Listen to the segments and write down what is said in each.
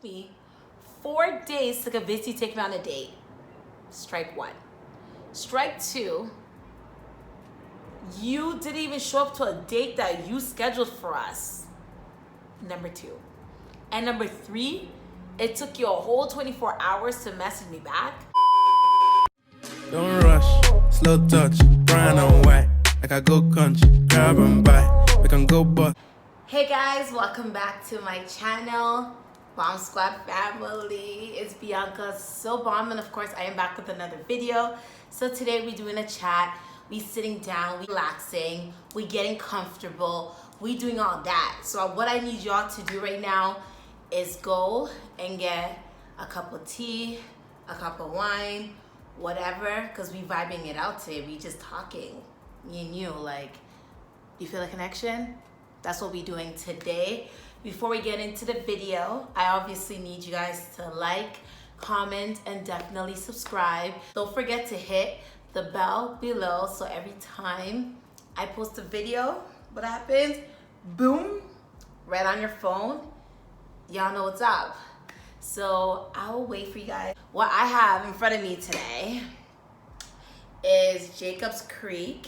me 4 days to convince you to take me on a date. Strike one. Strike two, you didn't even show up to a date that you scheduled for us. Number two. And number three, it took you a whole 24 hours to message me back. Don't rush, slow touch, brown and white. Like I go country, grab and buy. We can go but. Hey guys, welcome back to my channel, Bomb Squad family. It's Bianca, so bomb, and of course I am back with another video. So today we're doing a chat, we sitting down, we relaxing, we getting comfortable, we doing all that. So what I need y'all to do right now is go and get a cup of tea, a cup of wine, whatever, because we vibing it out today. We just talking, me and you, like, you feel a connection? That's what we're doing today. Before we get into the video, I obviously need you guys to like, comment, and definitely subscribe. Don't forget to hit the bell below so every time I post a video, what happens? Boom, right on your phone. Y'all know what's up. So I'll wait for you guys. What I have in front of me today is Jacob's Creek.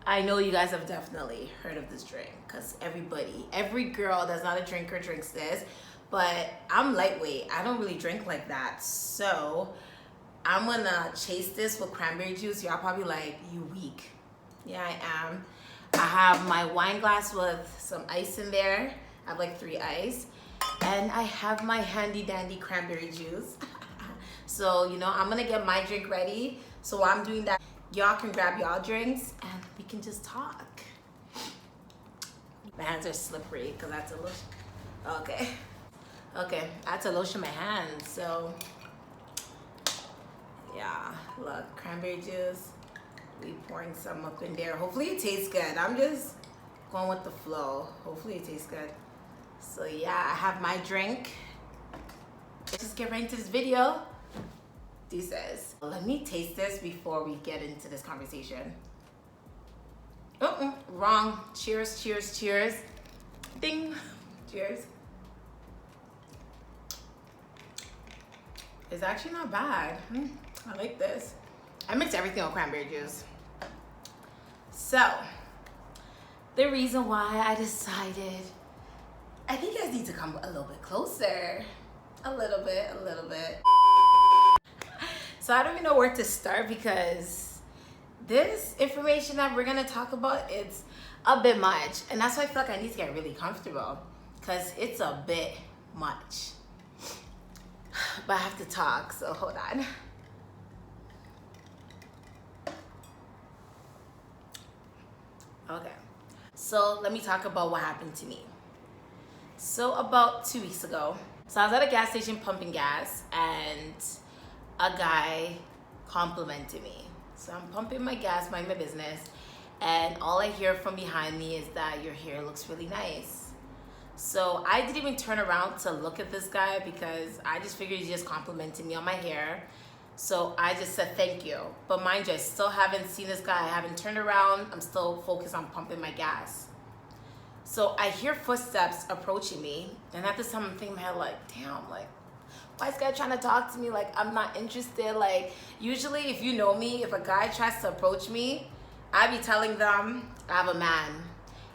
I know you guys have definitely heard of this drink because every girl that's not a drinker drinks this, but I'm lightweight. I don't really drink like that. So I'm gonna chase this with cranberry juice. Y'all probably like, you weak. Yeah, I am. I have my wine glass with some ice in there. I have like 3 ice. And I have my handy dandy cranberry juice. So, you know, I'm gonna get my drink ready. So while I'm doing that, y'all can grab y'all drinks and we can just talk. My hands are slippery because I had to lotion. Okay, I had to lotion my hands. So yeah, look, cranberry juice. We pouring some up in there. Hopefully it tastes good. I'm just going with the flow. Hopefully it tastes good. So yeah, I have my drink. Let's just get right into this video. Deuces. Let me taste this before we get into this conversation. Wrong. Cheers, cheers, cheers. Ding. Cheers. It's actually not bad. I like this. I mix everything with cranberry juice. So, the reason why I decided, I think you guys need to come a little bit closer. A little bit. So I don't even know where to start because this information that we're gonna talk about, it's a bit much. And that's why I feel like I need to get really comfortable because it's a bit much. But I have to talk, so hold on. Okay, so let me talk about what happened to me. So about 2 weeks ago, so I was at a gas station pumping gas and a guy complimented me. So I'm pumping my gas, mind my business, and all I hear from behind me is that your hair looks really nice. So I didn't even turn around to look at this guy because I just figured he just complimented me on my hair. So I just said thank you. But mind you, I still haven't seen this guy. I haven't turned around. I'm still focused on pumping my gas. So I hear footsteps approaching me. And at this time I'm thinking in my head like, damn, like, why is this guy trying to talk to me? Like, I'm not interested. Like, usually if you know me, if a guy tries to approach me, I be telling them I have a man.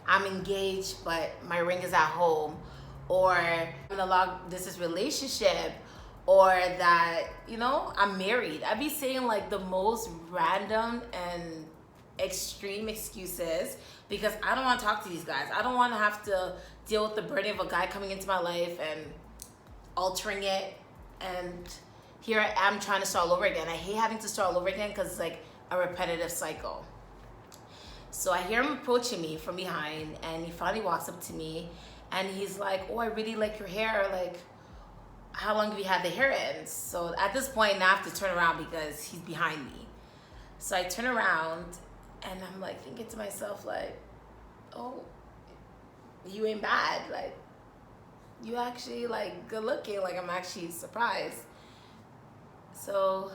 I'm engaged, but my ring is at home. Or I'm in a long distance relationship. Or that, you know, I'm married. I be saying like the most random and extreme excuses because I don't want to talk to these guys. I don't want to have to deal with the burden of a guy coming into my life and altering it. And here I am trying to start all over again. I hate having to start all over again because it's like a repetitive cycle. So I hear him approaching me from behind and he finally walks up to me and he's like, oh, I really like your hair. Like, how long have you had the hair in? So at this point, now I have to turn around because he's behind me. So I turn around and I'm like thinking to myself like, oh, you ain't bad. Like, you actually like good looking. Like, I'm actually surprised. So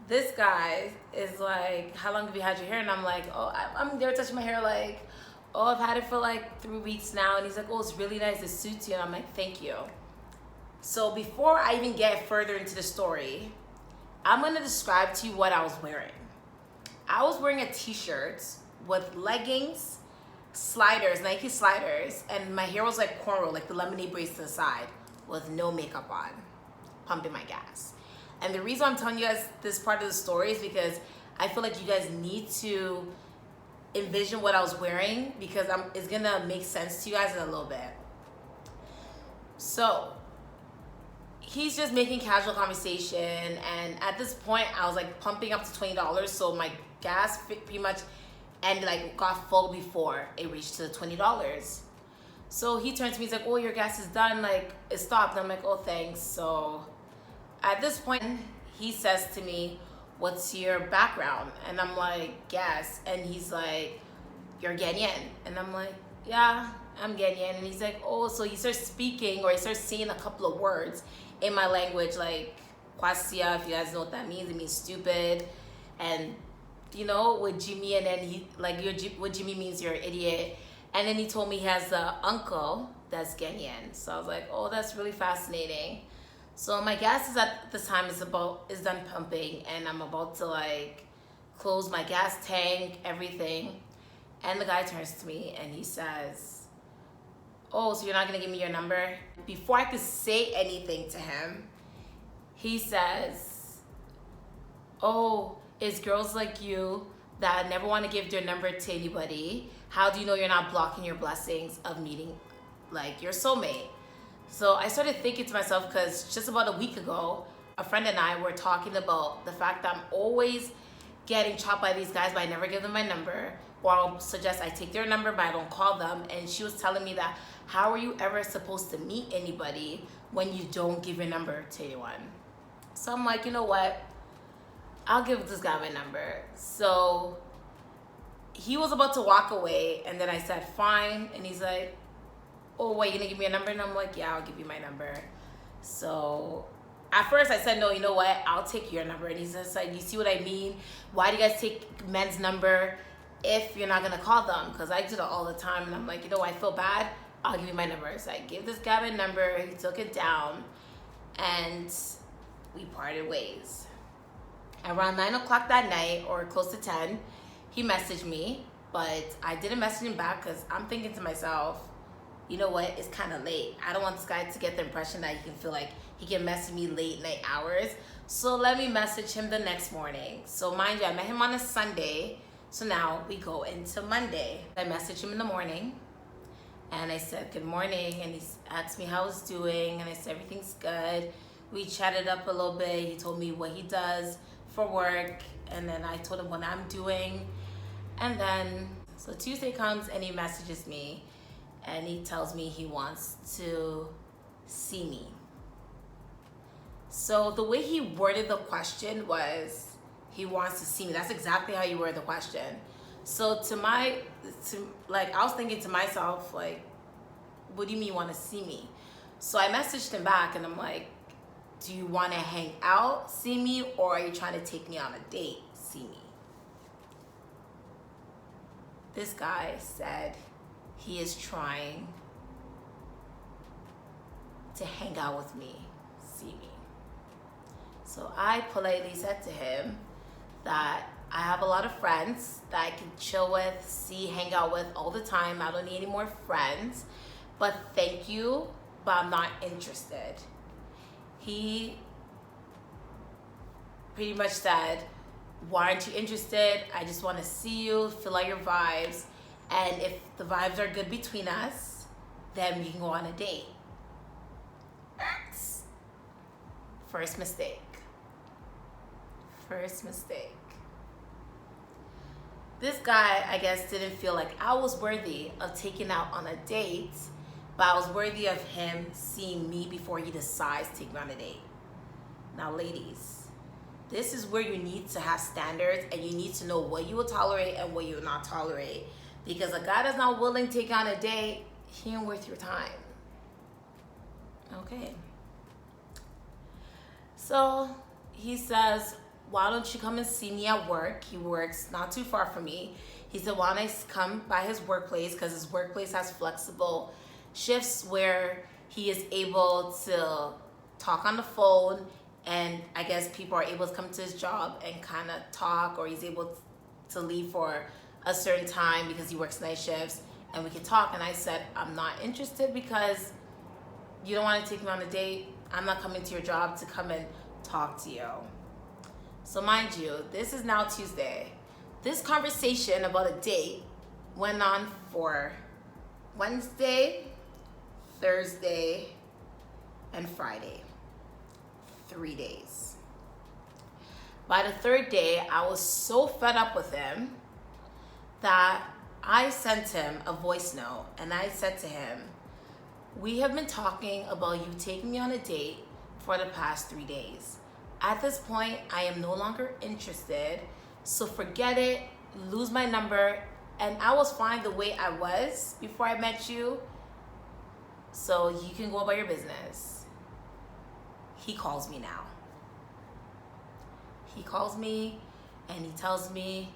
this guy is like, how long have you had your hair? And I'm like, oh, I'm there touching my hair like, oh, I've had it for like 3 weeks now. And he's like, oh, it's really nice, it suits you. And I'm like, thank you. So before I even get further into the story, I'm gonna describe to you what I was wearing. I was wearing a t-shirt with leggings, sliders, Nike sliders, and my hair was like cornrow, like the lemonade braids to the side, with no makeup on, pumping my gas. And the reason I'm telling you guys this part of the story is because I feel like you guys need to envision what I was wearing, because it's gonna make sense to you guys in a little bit. So he's just making casual conversation, and at this point I was like pumping up to $20, so my gas pretty much ended, like got full before it reached to the $20. So he turns to me, he's like, oh, your gas is done, like it stopped. And I'm like, oh, thanks. So at this point he says to me, what's your background? And I'm like, yes. And he's like, you're Ghanaian? And I'm like, yeah, I'm Ghanaian. And he's like, oh, so he starts speaking, or he starts saying a couple of words in my language, like kwasia, if you guys know what that means. It means stupid. And you know, with Jimmy, and then he like, what Jimmy means, you're an idiot. And then he told me he has an uncle that's Ghanaian. So I was like, oh, that's really fascinating. So my gas is at this time is done pumping, and I'm about to like close my gas tank, everything. And the guy turns to me and he says, oh, so you're not gonna give me your number? Before I could say anything to him, he says, oh, it's girls like you that never want to give their number to anybody. How do you know you're not blocking your blessings of meeting like your soulmate? So I started thinking to myself, because just about a week ago, a friend and I were talking about the fact that I'm always getting chopped by these guys, but I never give them my number, or I'll suggest I take their number, but I don't call them. And she was telling me that, how are you ever supposed to meet anybody when you don't give your number to anyone? So I'm like, you know what? I'll give this guy my number. So he was about to walk away, and then I said, fine. And he's like, oh, wait, you gonna give me a number? And I'm like, yeah, I'll give you my number. So at first I said, no, you know what? I'll take your number. And he's just like, you see what I mean? Why do you guys take men's number if you're not gonna call them? Because I do it all the time. And I'm like, you know, I feel bad. I'll give you my number. So I gave this guy my number. He took it down, and we parted ways. Around 9 o'clock that night, or close to 10, he messaged me, but I didn't message him back because I'm thinking to myself, you know what, it's kind of late. I don't want this guy to get the impression that he can feel like he can message me late night hours. So let me message him the next morning. So mind you, I met him on a Sunday. So now we go into Monday. I messaged him in the morning, and I said, good morning. And he asked me how I was doing, and I said, everything's good. We chatted up a little bit. He told me what he does for work, and then I told him what I'm doing. And then, so Tuesday comes, and he messages me, and he tells me he wants to see me. So the way he worded the question was, he wants to see me. That's exactly how he worded the question. So I was thinking to myself, like, what do you mean you want to see me? So I messaged him back, and I'm like, do you want to hang out, see me, or are you trying to take me on a date, see me? This guy said he is trying to hang out with me, see me. So I politely said to him that I have a lot of friends that I can chill with, see, hang out with all the time. I don't need any more friends, but thank you, but I'm not interested. He pretty much said, why aren't you interested? I just want to see you, feel out your vibes, and if the vibes are good between us, then we can go on a date. First mistake. This guy, I guess, didn't feel like I was worthy of taking out on a date, but I was worthy of him seeing me before he decides to take me on a date. Now, ladies, this is where you need to have standards, and you need to know what you will tolerate and what you will not tolerate. Because a guy that's not willing to take on a date, he ain't worth your time. Okay. So he says, why don't you come and see me at work? He works not too far from me. He said, why don't I come by his workplace, because his workplace has flexible shifts where he is able to talk on the phone, and I guess people are able to come to his job and kind of talk, or he's able to leave for a certain time because he works night shifts, and we can talk. And I said, I'm not interested because you don't want to take me on a date. I'm not coming to your job to come and talk to you. So mind you, this is now Tuesday. This conversation about a date went on for Wednesday, Thursday, and Friday. 3 days. By the third day, I was so fed up with him that I sent him a voice note, and I said to him, we have been talking about you taking me on a date for the past 3 days. At this point, I am no longer interested, so forget it, lose my number, and I was fine the way I was before I met you, so you can go about your business. He calls me now. He calls me and he tells me,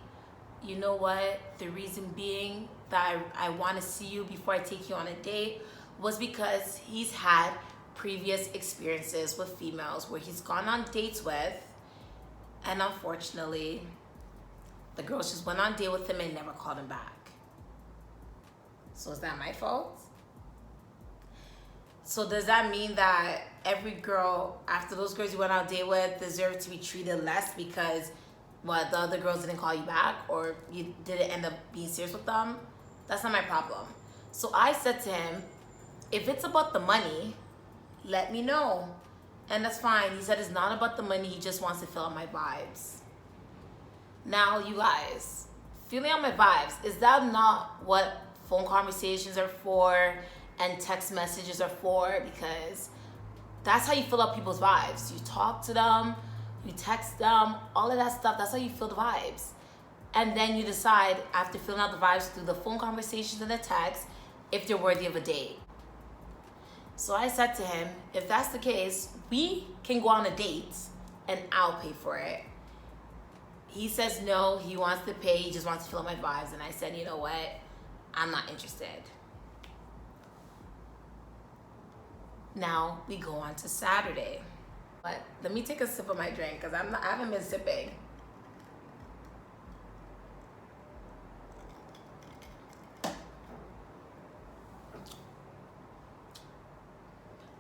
you know what, the reason being that I want to see you before I take you on a date was because he's had previous experiences with females where he's gone on dates with, and unfortunately, the girls just went on a date with him and never called him back. So is that my fault? So does that mean that every girl, after those girls you went on a date with, deserve to be treated less because the other girls didn't call you back, or you didn't end up being serious with them? That's not my problem. So I said to him, if it's about the money, let me know. And that's fine. He said it's not about the money, he just wants to fill out my vibes. Now, you guys, filling out my vibes, is that not what phone conversations are for and text messages are for? Because that's how you fill out people's vibes. You talk to them, you text them, all of that stuff. That's how you fill the vibes. And then you decide, after filling out the vibes through the phone conversations and the text, if they're worthy of a date. So I said to him, if that's the case, we can go on a date and I'll pay for it. He says no, he wants to pay, he just wants to fill out my vibes. And I said, you know what, I'm not interested. Now we go on to Saturday. But let me take a sip of my drink because I haven't been sipping.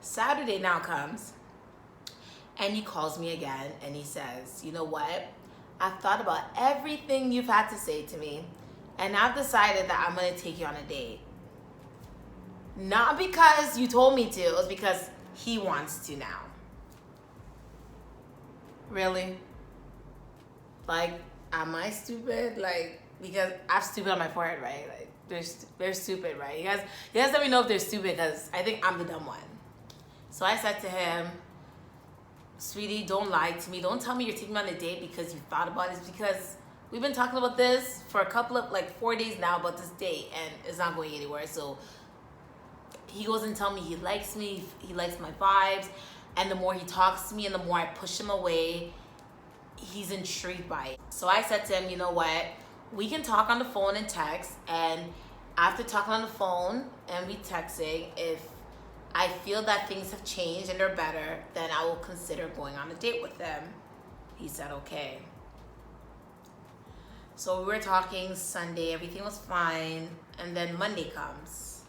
Saturday now comes, and he calls me again, and he says, you know what? I've thought about everything you've had to say to me, and I've decided that I'm going to take you on a date. Not because you told me to, it was because he wants to now. Really? Like, am I stupid? Like, because I have stupid on my forehead, right? Like, they're stupid, right? You guys let me know if they're stupid, because I think I'm the dumb one. So I said to him, sweetie, don't lie to me. Don't tell me you're taking me on a date because you thought about it. It's because we've been talking about this for a couple of, 4 days now about this date, and it's not going anywhere. So he goes and tells me he likes me, he likes my vibes, and the more he talks to me and the more I push him away, he's intrigued by it. So I said to him, you know what, we can talk on the phone and text, and after talking on the phone and we texting, if I feel that things have changed and they're better, then I will consider going on a date with them. He said okay. So we were talking Sunday, everything was fine, and then Monday comes.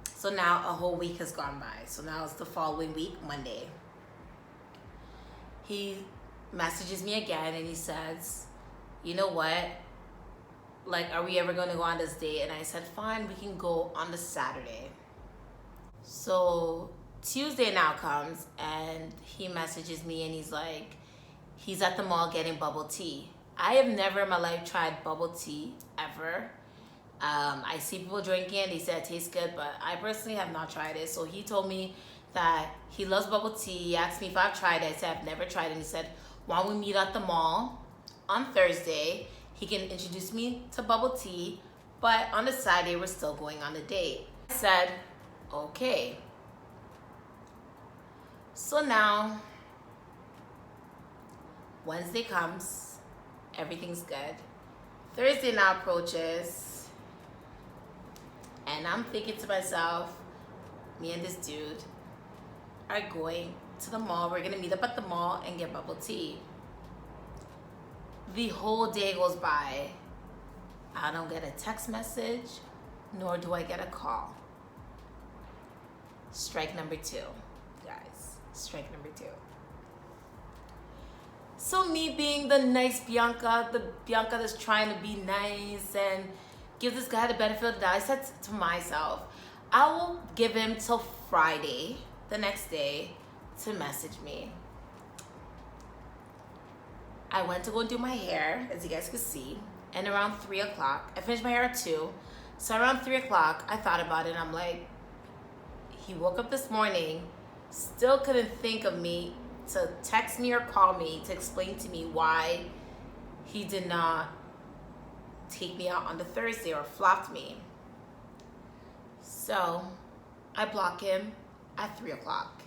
So now a whole week has gone by. So now it's the following week, Monday. He messages me again and he says, you know what? Are we ever gonna go on this date? And I said, fine, we can go on the Saturday. So Tuesday now comes and he messages me and he's like, he's at the mall getting bubble tea. I have never in my life tried bubble tea, ever. I see people drinking it, they said it tastes good, but I personally have not tried it. So he told me that he loves bubble tea. He asked me if I've tried it. I said I've never tried it. And he said, why don't we meet at the mall on Thursday? He can introduce me to bubble tea, but on the Saturday, we're still going on a date. I said, okay. So now, Wednesday comes, everything's good. Thursday now approaches, and I'm thinking to myself, me and this dude are going to the mall. We're gonna meet up at the mall and get bubble tea. The whole day goes by. I don't get a text message, nor do I get a call. Strike number 2, guys. Strike number 2. So me being the nice Bianca, the Bianca that's trying to be nice and give this guy the benefit of the doubt, I said to myself, I will give him till Friday, the next day, to message me. I went to go do my hair, as you guys could see, and around 3 o'clock, I finished my hair at 2, so around 3 o'clock, I thought about it, and I'm like, he woke up this morning, still couldn't think of me to text me or call me to explain to me why he did not take me out on the Thursday or flopped me. So I block him at 3 o'clock.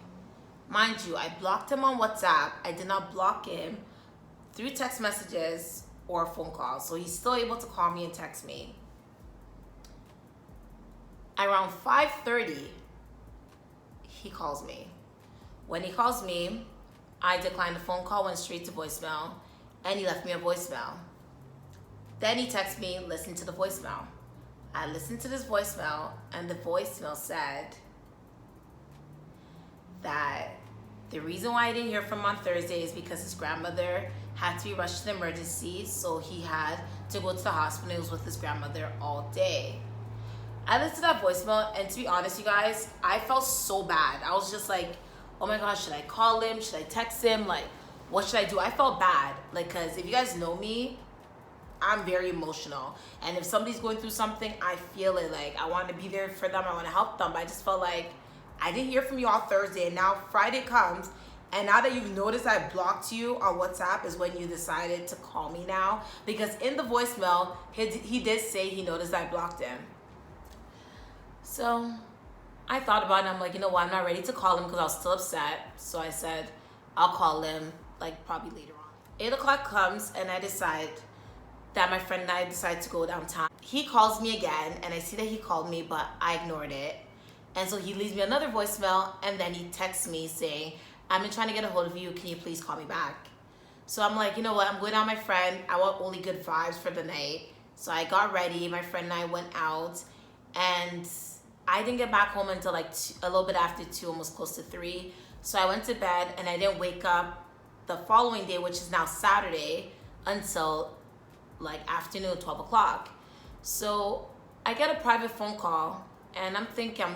Mind you, I blocked him on WhatsApp. I did not block him through text messages or phone calls. So he's still able to call me and text me. Around 5:30, he calls me. When he calls me, I declined the phone call, went straight to voicemail, and he left me a voicemail. Then he texted me, listen to the voicemail. I listened to this voicemail, and the voicemail said that the reason why I didn't hear from him on Thursday is because his grandmother had to be rushed to the emergency, so he had to go to the hospital. He was with his grandmother all day. I listened to that voicemail, and to be honest, you guys, I felt so bad. I was just like, oh my gosh, should I call him? Should I text him? Like, what should I do? I felt bad. Like, because if you guys know me, I'm very emotional. And if somebody's going through something, I feel it. Like, I want to be there for them. I want to help them. But I just felt like I didn't hear from you all Thursday. And now Friday comes. And now that you've noticed I blocked you on WhatsApp is when you decided to call me now. Because in the voicemail, he did say he noticed I blocked him. So I thought about it, and I'm like, you know what, I'm not ready to call him because I was still upset. So I said, I'll call him, like, probably later on. 8 o'clock comes, and I decide that my friend and I decide to go downtown. He calls me again, and I see that he called me, but I ignored it. And so he leaves me another voicemail, and then he texts me saying, I've been trying to get a hold of you. Can you please call me back? So I'm like, you know what, I'm going out with my friend. I want only good vibes for the night. So I got ready. My friend and I went out, and I didn't get back home until like a little bit after 2, almost close to 3. So I went to bed, and I didn't wake up the following day, which is now Saturday, until like afternoon, 12 o'clock. So I get a private phone call, and I'm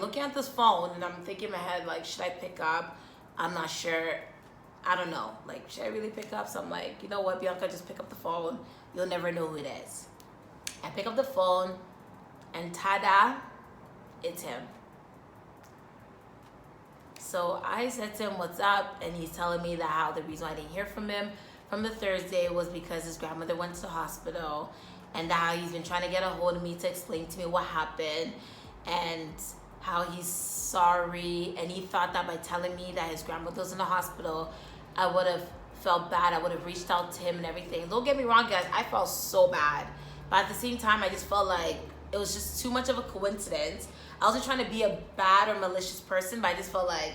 looking at this phone, and I'm thinking in my head, like, should I pick up? I'm not sure. I don't know. Like, should I really pick up? So I'm like, you know what, Bianca, just pick up the phone. You'll never know who it is. I pick up the phone, and ta-da, it's him. So I said to him, what's up? And he's telling me that how the reason I didn't hear from him from the Thursday was because his grandmother went to the hospital, and that how he's been trying to get a hold of me to explain to me what happened, and how he's sorry, and he thought that by telling me that his grandmother was in the hospital, I would have felt bad. I would have reached out to him and everything. Don't get me wrong, guys, I felt so bad. But at the same time, I just felt like it was just too much of a coincidence. I wasn't trying to be a bad or malicious person, but I just felt like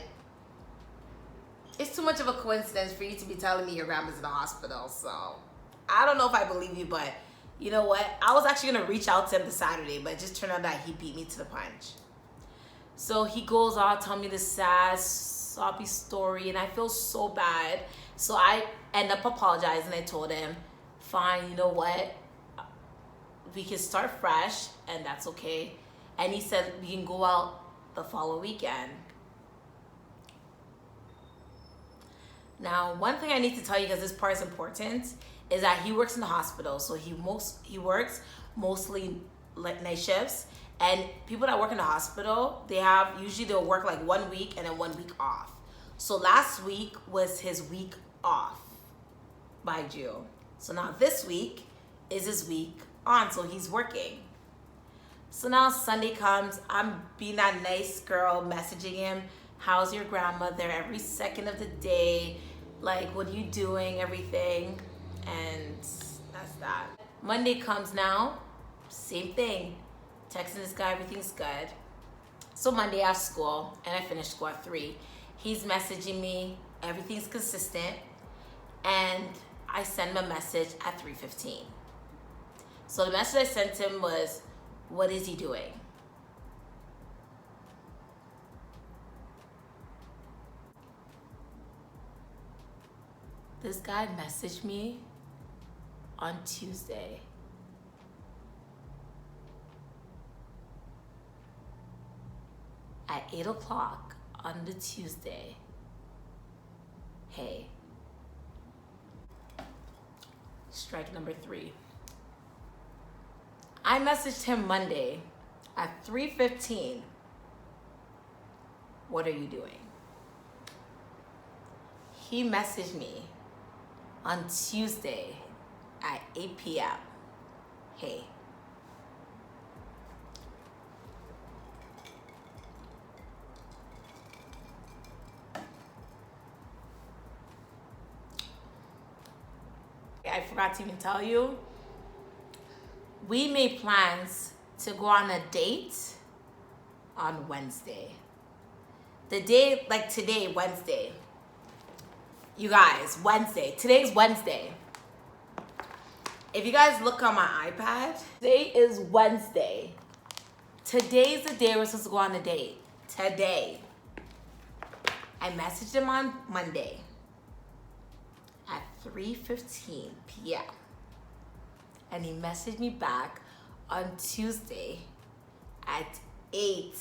it's too much of a coincidence for you to be telling me your grandma's in the hospital. So I don't know if I believe you, but you know what? I was actually going to reach out to him this Saturday, but it just turned out that he beat me to the punch. So he goes on telling me this sad, soppy story, and I feel so bad. So I end up apologizing. I told him, fine, you know what? We can start fresh, and that's okay. And he said we can go out the following weekend. Now, one thing I need to tell you, because this part is important, is that he works in the hospital. So he works mostly like night shifts. And people that work in the hospital, they'll work like 1 week and then 1 week off. So last week was his week off, by June. So now this week is his week on, so he's working. So now Sunday comes, I'm being that nice girl, messaging him, how's your grandmother, every second of the day, like, what are you doing, everything, and that's that. Monday comes now, same thing. Texting this guy, everything's good. So Monday I have school, and I finish school at 3. He's messaging me, everything's consistent, and I send him a message at 3:15. So the message I sent him was, what is he doing? This guy messaged me on Tuesday. At 8 o'clock on the Tuesday. Hey. Strike number 3. I messaged him Monday at 3:15. What are you doing? He messaged me on Tuesday at 8 p.m. Hey. I forgot to even tell you, we made plans to go on a date on Wednesday. The day, like today, Wednesday. You guys, Wednesday. Today's Wednesday. If you guys look on my iPad, today is Wednesday. Today's the day we're supposed to go on a date. Today. I messaged him on Monday at 3:15 p.m. and he messaged me back on Tuesday at 8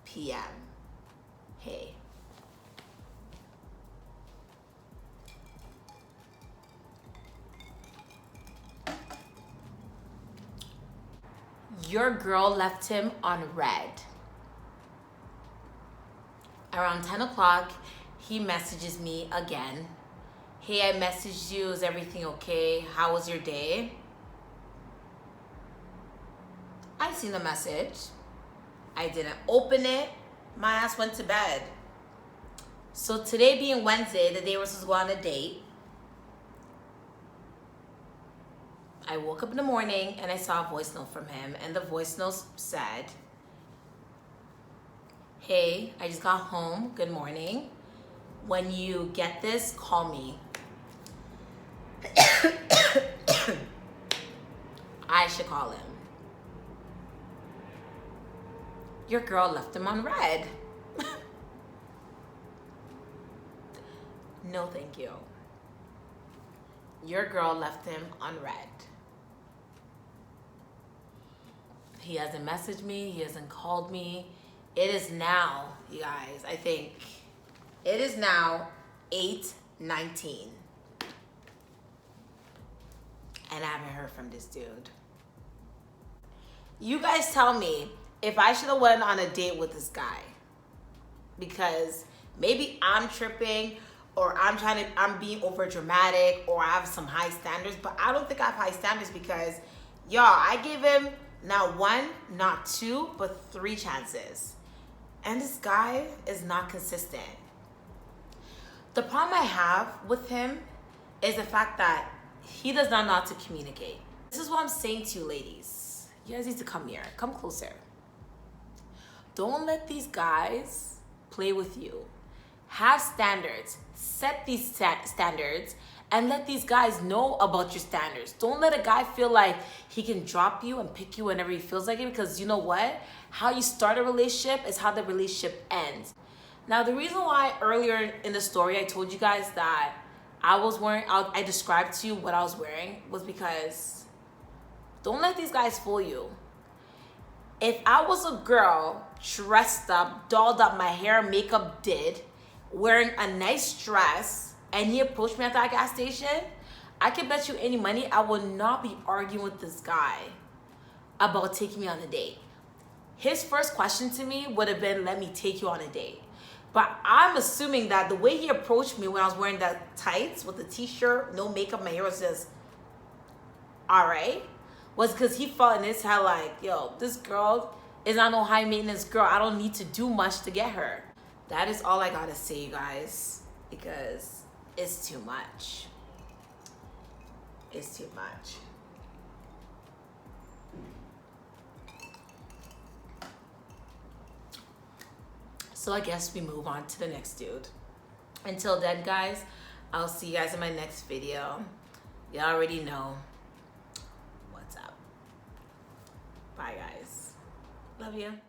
p.m. Hey. Your girl left him on red. Around 10 o'clock, he messages me again. Hey, I messaged you. Is everything okay? How was your day? I seen the message. I didn't open it. My ass went to bed. So today being Wednesday, the day we're supposed to go on a date, I woke up in the morning and I saw a voice note from him, and the voice note said, hey, I just got home. Good morning. When you get this, call me. I should call him. Your girl left him on red. No, thank you. Your girl left him on red. He hasn't messaged me. He hasn't called me. It is now, you guys, I think, it is now 8:19. And I haven't heard from this dude. You guys tell me if I should have went on a date with this guy. Because maybe I'm tripping, or I'm being over dramatic, or I have some high standards, but I don't think I have high standards because, y'all, I gave him not 1, not 2, but 3 chances. And this guy is not consistent. The problem I have with him is the fact that he does not know how to communicate. This is what I'm saying to you ladies. You guys need to come here, come closer. Don't let these guys play with you. Have standards, set these standards, and let these guys know about your standards. Don't let a guy feel like he can drop you and pick you whenever he feels like it, because you know what? How you start a relationship is how the relationship ends. Now, the reason why earlier in the story I told you guys that I described to you what I was wearing was because don't let these guys fool you. If I was a girl dressed up, dolled up, my hair, makeup did, wearing a nice dress, and he approached me at that gas station, I can bet you any money I would not be arguing with this guy about taking me on a date. His first question to me would have been, let me take you on a date. But I'm assuming that the way he approached me when I was wearing that tights with the t-shirt, no makeup, my hair was just all right, was because he felt in his head like, yo, this girl is not no high maintenance girl. I don't need to do much to get her. That is all I gotta say, you guys, because it's too much. It's too much. So I guess we move on to the next dude. Until then, guys, I'll see you guys in my next video. You already know what's up. Bye, guys. Love you.